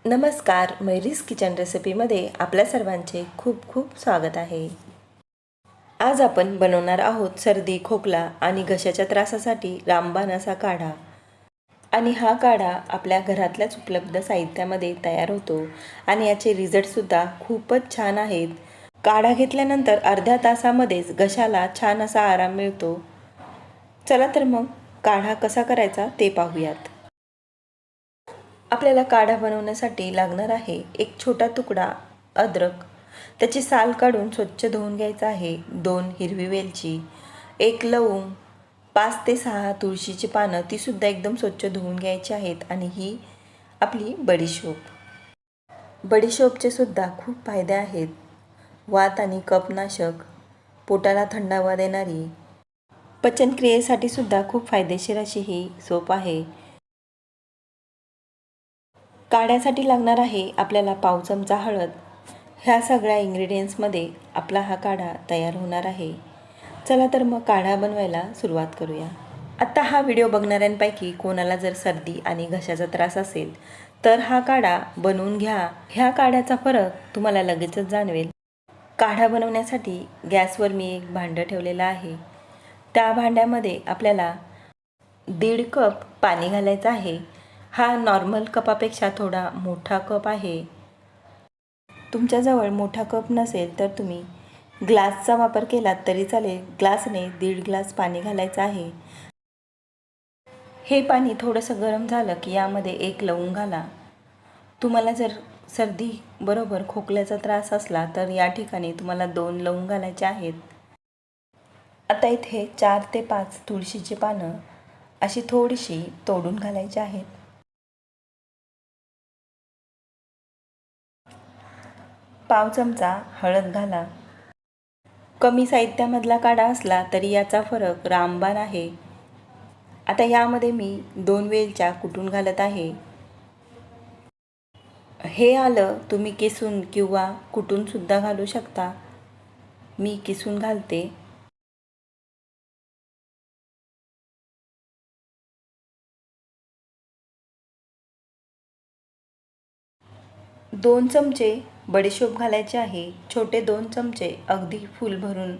नमस्कार, Mary's kitchen रेसिपीमध्ये आपल्या सर्वांचे खूप खूप स्वागत आहे। आज आपण बनवणार आहोत सर्दी, खोकला आणि घशाच्या त्रासासाठी रामबाण असा काढा। आणि हा काढा आपल्या घरातल्याच उपलब्ध साहित्यामध्ये तयार होतो आणि याचे रिझल्टसुद्धा खूपच छान आहेत। काढा घेतल्यानंतर अर्ध्या तासामध्येच घशाला छान असा आराम मिळतो। चला तर मग काढा कसा करायचा ते पाहूयात। आपल्याला काढा बनवण्यासाठी लागणार आहे एक छोटा तुकडा अद्रक, त्याची साल काढून स्वच्छ धुवून घ्यायचा आहे। 2 हिरवी वेलची, 1 लवंग, 5 ते 6 तुळशीची पानं, ती सुद्धा एकदम स्वच्छ धुवून घ्यायची आहेत। आणि ही आपली बडीशोप। बडीशोपचे सुद्धा खूप फायदे आहेत। वात आणि कफनाशक, पोटाला थंडावा देणारी, पचनक्रियेसाठी सुद्धा खूप फायदेशीर अशी ही सोप आहे। काढ्यासाठी लागणार आहे आपल्याला पाव चमचा हळद। ह्या सगळ्या इंग्रेडियंट्समध्ये आपला हा काढा तयार होणार आहे। चला तर मग काढा बनवायला सुरुवात करूया। आता हा व्हिडिओ बघणाऱ्यांपैकी कोणाला जर सर्दी आणि घशाचा त्रास असेल तर हा काढा बनवून घ्या। ह्या काढ्याचा फरक तुम्हाला लगेचच जाणवेल। काढा बनवण्यासाठी गॅसवर मी एक भांडं ठेवलेलं आहे। त्या भांड्यामध्ये आपल्याला 1.5 कप पाणी घालायचं आहे। हा नॉर्मल कपापेक्षा थोडा मोठा कप आहे। तुमच्याजवळ मोठा कप नसेल तर तुम्ही ग्लासचा वापर केलात तरी चालेल। ग्लासने 1.5 ग्लास पाणी घालायचं आहे। हे पाणी थोडंसं गरम झालं की यामध्ये 1 लवंग घाला। तुम्हाला जर सर्दी बरोबर खोकल्याचा त्रास असला तर या ठिकाणी तुम्हाला 2 लवंग घालायचे आहेत। आता इथे 4 ते 5 तुळशीची पानं अशी थोडीशी तोडून घालायची आहेत। पाव चमचा हळद घाला। कमी साहित्यामधला काढा असला तरी याचा फरक रामबाण आहे। आता यामध्ये मी 2 वेलच्या कुटून घालत आहे। हे आलं तुम्ही किसून किंवा कुटून सुद्धा घालू शकता। मी किसून घालते। 2 चमचे बडीशोप घालायचे आहे। छोटे 2 चमचे अगदी फुल भरून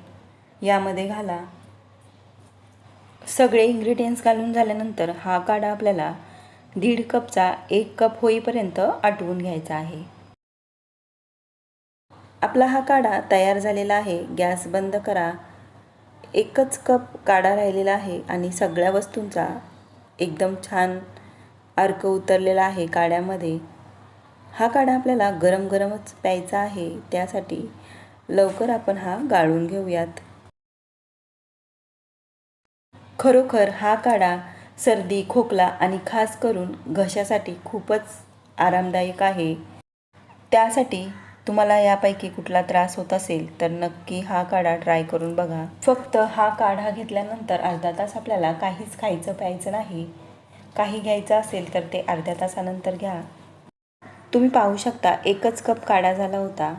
यामध्ये घाला। सगळे इंग्रेडियंट्स घालून झाल्यानंतर हा काढा आपल्याला 1.5 कपचा 1 कप होईपर्यंत आटवून घ्यायचा आहे। आपला हा काढा तयार झालेला आहे। गॅस बंद करा। 1च कप काढा राहिलेला आहे आणि सगळ्या वस्तूंचा एकदम छान अर्क उतरलेला आहे काढ्यामध्ये। हा काढा आपल्याला गरम गरमच प्यायचा आहे, त्यासाठी लवकर आपण हा गाळून घेऊयात। खरोखर हा काढा सर्दी, खोकला आणि खास करून घशासाठी खूपच आरामदायक आहे। त्यासाठी तुम्हाला यापैकी कुठला त्रास होत असेल तर नक्की हा काढा ट्राय करून बघा। फक्त हा काढा घेतल्यानंतर अर्धा तास आपल्याला काहीच खायचं प्यायचं नाही। काही घ्यायचं असेल तर ते अर्ध्या तासानंतर घ्या। तुम्ही पाहू शकता 1च कप काढा झाला होता।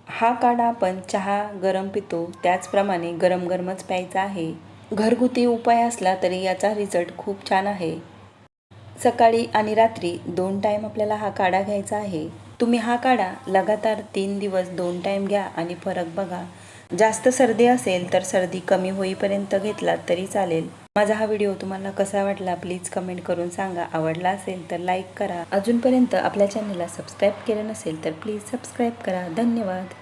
हा काढा आपण चहा गरम पितो त्याचप्रमाणे गरम गरमच प्यायचा आहे। घरगुती उपाय असला तरी याचा रिझल्ट खूप छान आहे। सकाळी आणि रात्री 2 टाइम आपल्याला हा काढा घ्यायचा आहे। तुम्ही हा काढा लगातार 3 दिवस 2 टाइम घ्या आणि फरक बघा। जास्त सर्दी असेल तर सर्दी कमी होईपर्यंत घेतलात तरी चालेल। माझा हा व्हिडिओ तुम्हाला कसा वाटला प्लीज कमेंट करून सांगा। आवडला असेल तर लाईक करा। अजूनपर्यंत आपल्या चॅनलला सबस्क्राईब केलं नसेल तर प्लीज सबस्क्राईब करा। धन्यवाद।